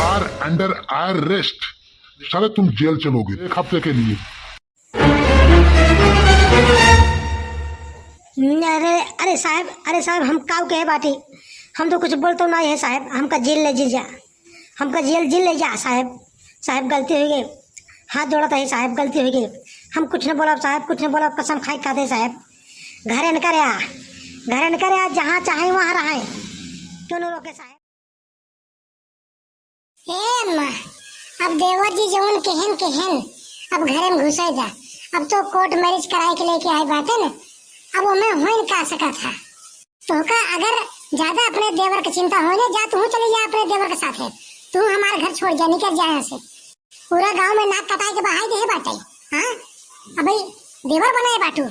Are under arrest. साले तुम jail चलोगे 1 हफ्ते के लिए। अरे अरे साहब हम काव के है बाटी। हम तो कुछ बोलते नहीं है साहब। हमका जेल ले जा, हमका जेल ले जा साहब गलती हो गई। हाथ जोड़ा था साहब, गलती हो गई। हम कुछ न बोला साहब, कुछ न बोला। कसम खाई खाते साहब। घरे न करे आ जहाँ चाहे वहाँ रहे। क्यों न रोके साहब। अब देवर जी जवन केहन अब घरे में घुसे जा। अब तो कोर्ट मैरिज कराए के लेके आए बात है ना। अब वो मैं हो का सका था तो का अगर ज्यादा अपने देवर की चिंता हो ना जा, तू चली जा अपने देवर के साथ है। तू हमारे घर छोड़ जा, निकल जा यहाँ से। पूरा गांव में नाक कटाई के बहाई दे बाटे। हाँ अभी देवर बनाए बाटू।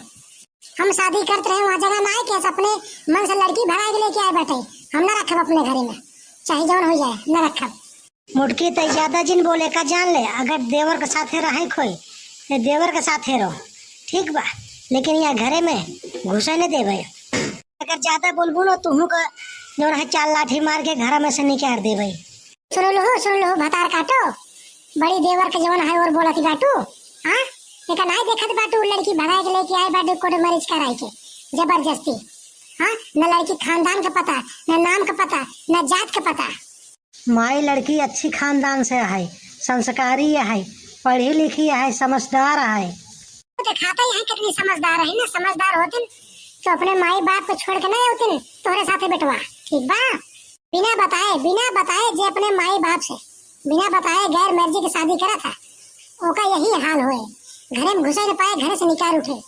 हम शादी करते रहे वहाँ जगह ना आए कैसे अपने मन से लड़की भगाए के लेके आए बाटे। हम ना रखब अपने घरे में, चाहे जवन हो जाए न रखब। मुटकी तो ज्यादा जिन बोले का जान ले। अगर देवर के साथ रहे कोई तो देवर के साथ रहो, ठीक बा। लेकिन यहाँ घरे में घुसे न देवे। अगर ज्यादा बोलबू ना तुहू का जो है 4 लाठी मार के घर में से निकाल देवे। सुन लो भतार काटो। बड़ी देवर के जवन है और बोला थी बाटू। हाँ एक नहीं देखत बाटू लड़की भगाए के लेके आए बाटू कोर्ट मैरिज कराए के जबरदस्ती। हाँ न लड़की खानदान का पता, न नाम का पता, न जात का पता। माई लड़की अच्छी खानदान से है, संस्कारी है, पढ़ी लिखी है, समझदार है। तो खाता ही है कितनी समझदार है ना। समझदार होती तो अपने माई बाप को छोड़ के नहीं होती तोहरे साथे बेटवा, ठीक बा। बिना बताए जे अपने माई बाप से बिना बताए गैर मर्जी की शादी करा था ओका यही हाल होए। घरे में घुसे न पाए, घरे से निकाल उठे।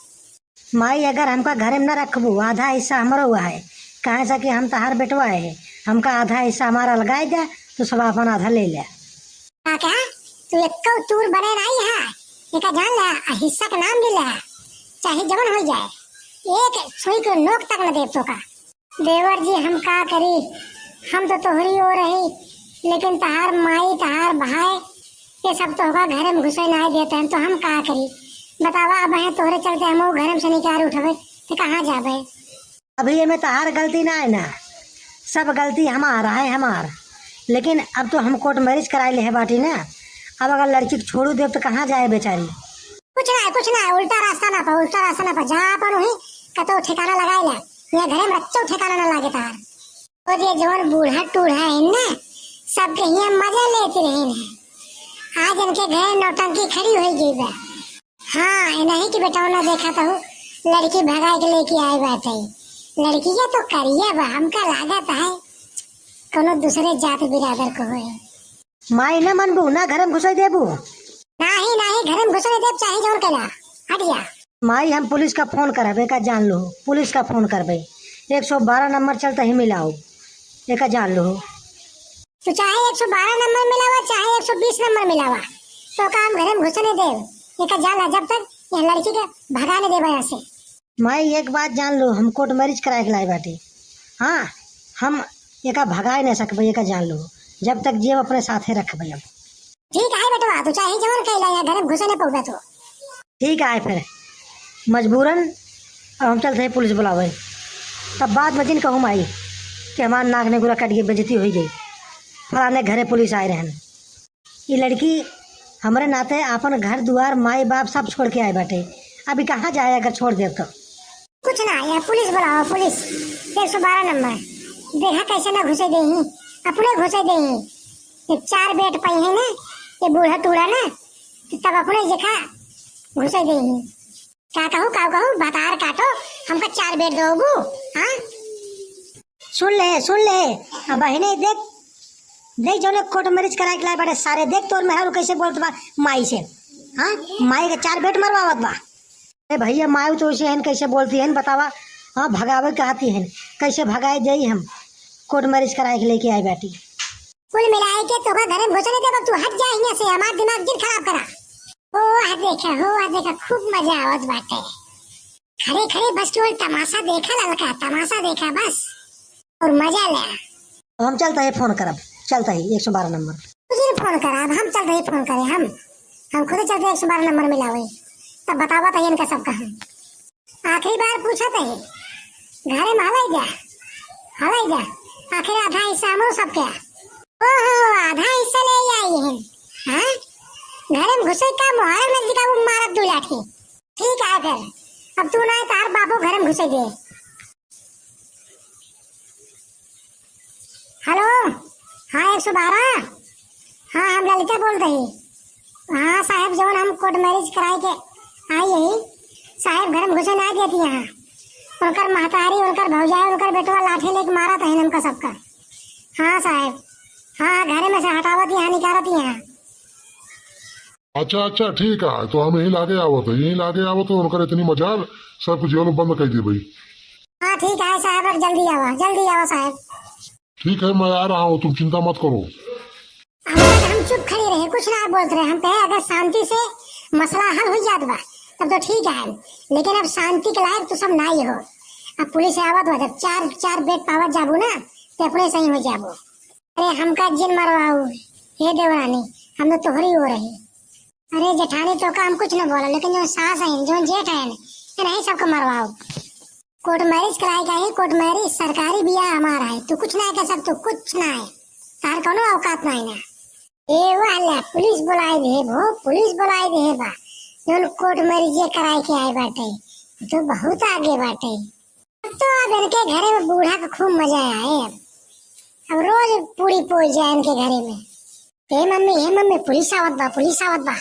माई अगर हमका घरे में न रखबू आधा हिस्सा हमारा हुआ है। कहे से कि हम तहार बेटवा है, हमका आधा हिस्सा हमारा लगाए जा तो सब अपन आधा ले ले। क्या तू एक तूर बने नहीं है एक जान ला। हिस्सा का नाम ले ले, चाहे जवन हो जाए। एक सुई को नोक तक न दे तो का। देवर जी हम का करी, हम तो तोहरी हो रही लेकिन तहार माई तहार भाई ये सब तो होगा घरे में घुसे नहीं देते हैं तो हम का करी बतावा। अब है तोहरे चलते हम घरे में से निकाल उठे तो कहाँ जाबे। अभी ये में तहार गलती ना है ना, सब गलती हमारा है हमार। लेकिन अब तो हम कोर्ट मैरिज कराए ले है बाटी ना। अब अगर लड़की को छोड़ू दे तो कहाँ जाए बेचारी। कुछ ना उल्टा रास्ता ना पा जहाँ अपन वही कतो ठिकाना लगाए ला। यहाँ घरे में रच्चो ठिकाना ना लागे तार। और ये जवन बूढ़ा टूढ़ा है ना सब के यहाँ मजा लेते रहे। आज इनके घर नौटंकी खड़ी हो गई बा। हाँ नहीं कि बेटा ना देखा तो लड़की भगा के लेके आए बात है। लड़की ये तो करिए बा हमका लागत है कोनो दूसरे जात बिरादर को होए। माई न मनबू ना घर में घुसे देबू। नहीं घर में घुसे देब चाहे जवन केला हटिया। माई हम पुलिस का फोन करबे का जान लो। पुलिस का फोन करबे 112 नंबर चलता ही मिलाओ एक जान लो। तो चाहे 112 नंबर मिलावा चाहे 120 नंबर मिलावा तो काम घरे में घुसने दे एक जाला जब तक ये लड़की के भगाने दे यहाँ से। माई एक बात जान लो हम कोर्ट मैरिज कराए के लाए बाटी। हाँ हम एक भगाए नहीं सकबे एक जान लो जब तक जीव अपने साथे रखबे। अब ठीक है बेटवा तू चाहे जवन कहला या घरे में घुसने पौबे तो ठीक है। फिर मजबूरन अब हम चलते हैं पुलिस बुलावे। तब बाद में दिन कहूँ माई कि हमारे नाक ने गुला कट गई बेइज्जती हो गई फलाने घरे पुलिस आए रहन। ये लड़की हमारे नाते अपन घर द्वार माई बाप सब छोड़ के आए बैठे। अभी कहाँ जाए अगर छोड़ दे तो। कुछ ना यार पुलिस बुलाओ पुलिस 112 नंबर देखा कैसे ना घुसे दे अपने घुसे दे। ये 4 बेट पाई है ना ये बूढ़ा टूढ़ा ना तब अपने देखा घुसे दे। क्या कहूँ बतार काटो हमका 4 बेट दोगू। हाँ सुन ले अब बहने देख जो कोर्ट मैरिज कराए के लाए बड़े सारे देख तोर मेहर कैसे बोलत बा माई से। हाँ माई के 4 बेट मरवावत बा। अरे भैया माई तो ऐसे हन कैसे बोलती है बतावा। हाँ भगावे कहती है कैसे भगाए जाई हम कोर्ट मैरिज कराए के लेके आई बेटी। कुल मिलाए के तो घर में घुसने दे तू हट जा यहाँ से हमार दिमाग जिन खराब करा। ओ देखा खूब मजा आवत बाटे। खड़े बस केवल तमाशा देखा ललका तमाशा देखा बस और मजा ले। हम चलता है फोन करब चलता है 112 नंबर तुझे फोन करा। अब हम चलते हैं फोन करे हम खुद चलते 112 नंबर मिलावे तब बतावा तो इनका सब कहा। आखिरी बार पूछा था घरे में हलाई जा आखिर आधा हिस्सा हमरो सब क्या। ओहो आधा हिस्सा ले घुसे का मुहार नजदीक वो मारत दो लाठी। ठीक है फिर, अब तू ना तार बाबू घर में घुसे दे। हेलो, हाँ 112, हाँ हम ललिता बोल रही। हाँ साहब, जो हम कोर्ट मैरिज कराए के आई यही साहब घर में घुसे ना देती यहाँ। उनकर महतारी, उनकर भौजाई, उनकर बेटवा लाठी लेके मारा था इनका सबका। हाँ साहब, हाँ घर में से हटावत यहाँ निकारत यहाँ। अच्छा अच्छा ठीक है, तो हम यहीं लागे आवत है, यहीं लागे आवत तो उनकर इतनी मजाल सब कुछ जेल बंद कर दी भाई। हाँ ठीक है साहब, अब जल्दी आवा साहब। ठीक है मैं आ रहा हूँ, तुम चिंता मत करो। हम चुप खड़ी रहे, कुछ ना बोलते रहे। हम पे अगर शांति से मसला हल हो जात बा तब तो ठीक है, लेकिन अब शांति के लायक तो सब ना ही हो। अब पुलिस आवत हो, जब चार बेट पावत जाबू ना तो अपने सही हो जाबू। अरे हमका जिन मरवाऊ हे देवरानी, हम तो तोहरी हो रही। अरे जेठानी तो का हम कुछ न बोला, लेकिन जो सास है, जो जेठ है, नहीं सबको मरवाओ। कोर्ट मैरिज कराई गई, कोर्ट मैरिज सरकारी बियाह हमारा है, तू कुछ ना कह सकता, कुछ ना है, तार कोनो औकात नहीं ना। ए वाला पुलिस बुलाई दे, वो पुलिस बुलाई दे बा, जो कोर्ट मैरिज ये कराई के आए बाटे तो बहुत आगे बाटे। तो अब इनके घरे में बूढ़ा का खूब मजा आए। अब रोज पूरी पोई जाए इनके घरे में। हे मम्मी पुलिस आवत बा।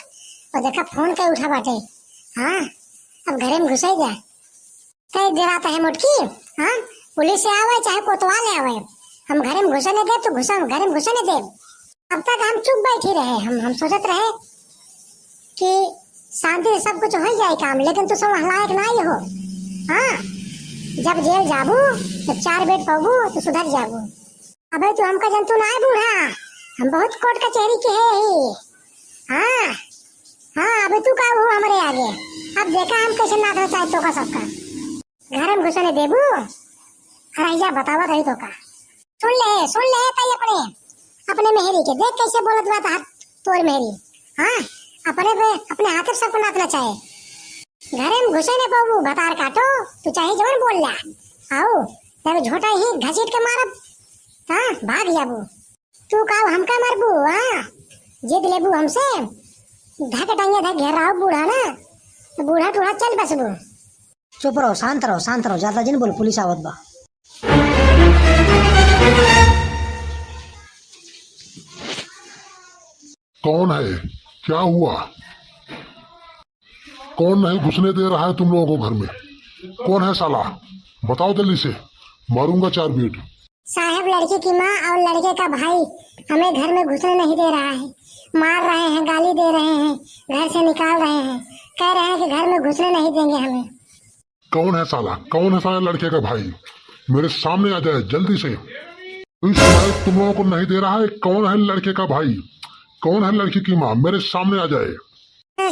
और देखा फोन के उठा बाटे। हाँ अब घरे में घुसे जा, कई डराता है मोटकी। हाँ पुलिस से आवे चाहे कोतवाल आवे, हम घरे में घुसे नहीं दे तो घरे में घुसे नहीं दे। अब तक हम चुप बैठे रहे, हम सोचत रहे कि शांति से सब कुछ हो जाए काम, लेकिन तू सब लायक ना ही हो। हाँ जब जेल जाबू, जब 4 बेट पाबू तो सुधर जाबू। अबे तू हमका जंतु ना है बूढ़ा, हम बहुत कोर्ट कचहरी के है ही। हाँ अबे तू का हो हमारे आगे। अब देखा हम कैसे नाथ चाहे तो का सबका घर में घुसने देबू। अरे बतावा रही तो का सुन ले ताई अपने मेहरी के देख कैसे बोलत बात हाथ तोड़ मेहरी। हाँ अपने हाथ से सबको नाचना चाहे। घरे में घुसे ने पाबू, भतार काटो तू चाहे जवन बोल ला। आओ तब झोटा ही घसीट के मारब। हाँ भाग जाबू, तू का हमका मारबू। हाँ जिद लेबू हमसे, धक टांगे धक घेराओ बूढ़ा ना, बूढ़ा टूढ़ा चल बसबू। चुप रहो, शांत रहो, ज्यादा जिन बोलो, पुलिस आवत बा। कौन है, क्या हुआ, कौन नहीं घुसने दे रहा है तुम लोगों को घर में? कौन है साला, बताओ जल्दी से, मारूंगा 4 बेट। साहब लड़की की माँ और लड़के का भाई हमें घर में घुसने नहीं दे रहा है, मार रहे हैं, गाली दे रहे हैं, घर से निकाल रहे हैं, कह रहे हैं कि घर में घुसने नहीं देंगे हमें। कौन है साला लड़के का भाई? मेरे सामने आ जाए जल्दी से। तुम लोगों को नहीं दे रहा है, कौन है लड़के का भाई, कौन है लड़की की माँ? मेरे सामने आ जाए।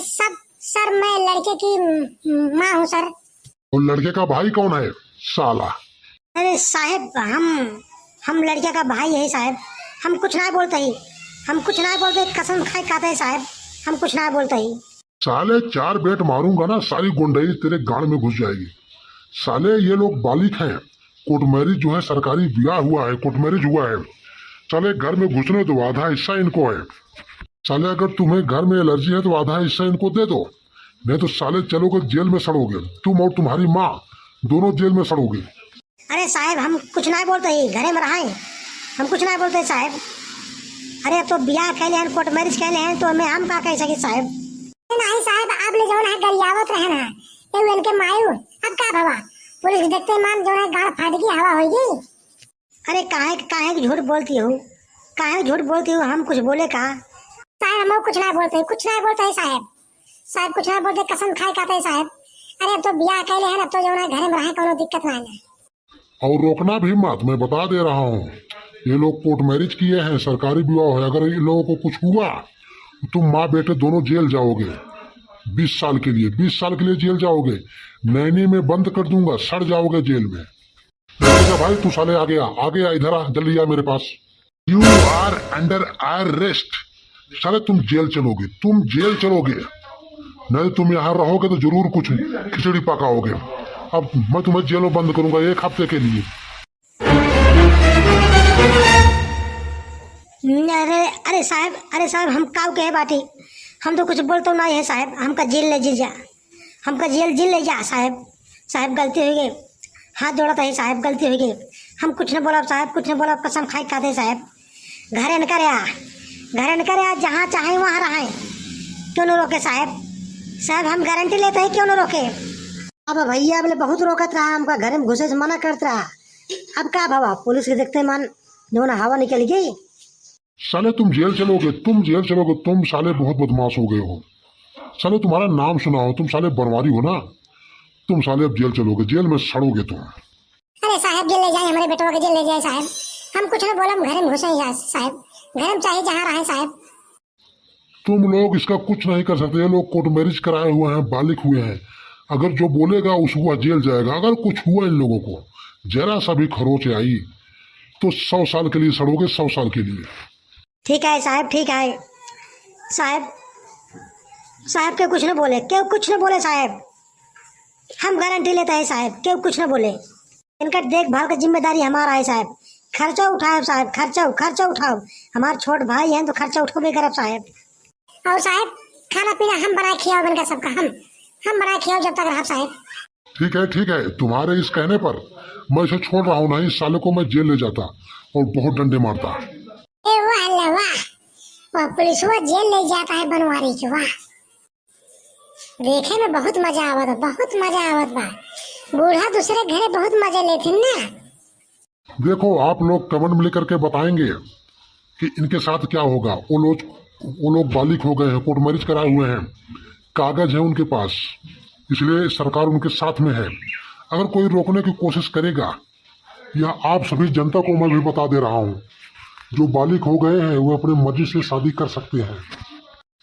सर मैं लड़के की माँ हूँ सर। और लड़के का भाई कौन है साला? अरे साहब हम लड़के का भाई है साहब, हम कुछ ना बोलते, कसम खाए कहते हैं साहब, हम कुछ ना बोलते ही। साले 4 बेट मारूंगा ना, सारी गुंडई तेरे गाड़ में घुस जाएगी। साले ये लोग बालिक हैं, कोर्ट मैरिज जो है सरकारी ब्याह हुआ है, कोर्ट मैरिज हुआ है। साले घर में घुसने दो, आधा हिस्सा इनको है। साले अगर तुम्हें घर में एलर्जी है तो आधा हिस्सा इनको दे दो, नहीं तो साले चलोगे जेल में सड़ोगे, तुम और तुम्हारी माँ दोनों जेल में सड़ोगे। अरे साहब हम कुछ ना बोलते ही, घरे में रहे, हम कुछ ना बोलते साहब। अरे अब तो ब्याह कहले हैं, कोर्ट मैरिज कहले हैं, तो हम का कह सके साहब? नहीं साहब आप ले जाओ ना, गरियावत रहे ना ये इनके मायू। अब का भवा पुलिस देखते मान जो है गाड़ फाड़ की हवा होगी। अरे काहे झूठ बोलती हो, हम कुछ बोले का? साहब हम कुछ ना बोलते है साहब कुछ ना बोलते, कसम खाए कहते हैं साहब। अरे अब तो ब्याह कहले हैं, अब तो जो है घर में रहे कोनो दिक्कत ना है। और रोकना भी मत, मैं बता दे रहा हूँ, ये लोग कोर्ट मैरिज किए हैं, सरकारी विवाह है। अगर इन लोगों को कुछ हुआ तुम माँ बेटे दोनों जेल जाओगे 20 साल के लिए जेल जाओगे। नैनी में बंद कर दूंगा, सड़ जाओगे जेल में। भाई तू साले आ गया, इधर आ, जल्दी आ मेरे पास। You are under arrest. साले तुम जेल चलोगे, नहीं तुम यहाँ रहोगे तो जरूर कुछ खिचड़ी पकाओगे। अब मैं तुम्हें जेल में बंद करूंगा 1 हफ्ते के लिए। अरे साहब हम काव के बाटी, हम तो कुछ बोलते नहीं है साहब, हमका जेल ले जा, हमका जेल ले जा साहब। साहब गलती हो गई, हाथ जोड़ा था साहब, गलती हो गई। हम कुछ न बोला साहब, कुछ न बोला, कसम खाई खाते साहब। घरे न करे जहाँ चाहे वहाँ रहे, क्यों न रोके साहब। साहब हम गारंटी लेते हैं, क्यों न रोके। अब भैया बोले बहुत रोकत रहा, हमका घर में घुसे से मना करत रहा। अब का बाबा पुलिस के देखते मन जो ना हवा निकल गई। साले तुम जेल चलोगे, तुम साले बहुत बदमाश हो गए हो। साले तुम्हारा नाम सुना हो, तुम साले बनवारी हो ना, तुम साले अब जेल चलोगे, जेल में सड़ोगे तुम। अरे साहब जेल ले जाए, हमारे बेटवा के जेल ले जाए साहब। हम कुछ न बोला, हम घर में घुसे ही साहब, घर में चाहे जहाँ रहे साहब। तुम लोग इसका कुछ नहीं कर सकते। ये लोग कोर्ट मैरिज कराए हुए हैं, बालिक हुए हैं। अगर जो बोलेगा उस हुआ जेल जाएगा। अगर कुछ हुआ इन लोगों को, जरा सा भी खरोच आई तो 100 साल के लिए सड़ोगे, 100 साल के लिए। ठीक है साहब, ठीक है साहब। साहब क्यों कुछ न बोले, क्यों कुछ न बोले साहब। हम गारंटी लेते हैं साहब, क्यों कुछ न बोले। इनका देखभाल का जिम्मेदारी हमारा है साहब। खर्चा उठाओ साहब, खर्चा उठाओ। हमारे छोट भाई हैं तो खर्चा उठो भी करब साहब। और साहब खाना पीना हम बना खियाओ इनका सबका, हम बना खियाओ जब तक रहा साहब। ठीक है, तुम्हारे इस कहने पर मैं इसे छोड़ रहा हूँ ना। इस साले को मैं जेल ले जाता और बहुत डंडे मारता। ए वाह अल्लाह वाह, वह पुलिस हुआ जेल ले जाता है बनवारी के, वाह। देखे में बहुत मजा आवत, बहुत मजा आवत बा। बूढ़ा दूसरे घरे बहुत मजे लेते ना। देखो आप लोग कमेंट में लेकर के बताएंगे कि इनके साथ क्या होगा। वो लोग बालिक हो गए हैं, कोर्ट मैरिज कराए हुए हैं, कागज है उनके पास, इसलिए सरकार उनके साथ में है। अगर कोई रोकने की कोशिश करेगा, या आप सभी जनता को मैं भी बता दे रहा हूँ, जो बालिक हो गए हैं वो अपने मर्जी से शादी कर सकते हैं।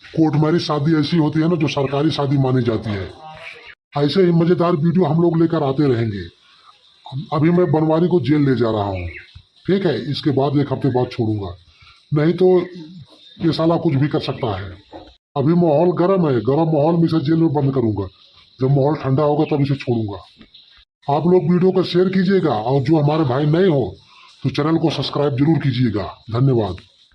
कोर्ट मैरिज शादी ऐसी होती है ना जो सरकारी शादी मानी जाती है। ऐसे ही मजेदार वीडियो हम लोग लेकर आते रहेंगे। अभी मैं बनवारी को जेल ले जा रहा हूँ, ठीक है। इसके बाद 1 हफ्ते बाद छोड़ूंगा, नहीं तो ये साला कुछ भी कर सकता है। अभी माहौल गर्म है, गर्म माहौल में इसे जेल में बंद करूंगा। जब माहौल ठंडा होगा तब इसे छोड़ूंगा। आप लोग वीडियो को शेयर कीजिएगा, और जो हमारे भाई नए हो तो चैनल को सब्सक्राइब जरूर कीजिएगा। धन्यवाद।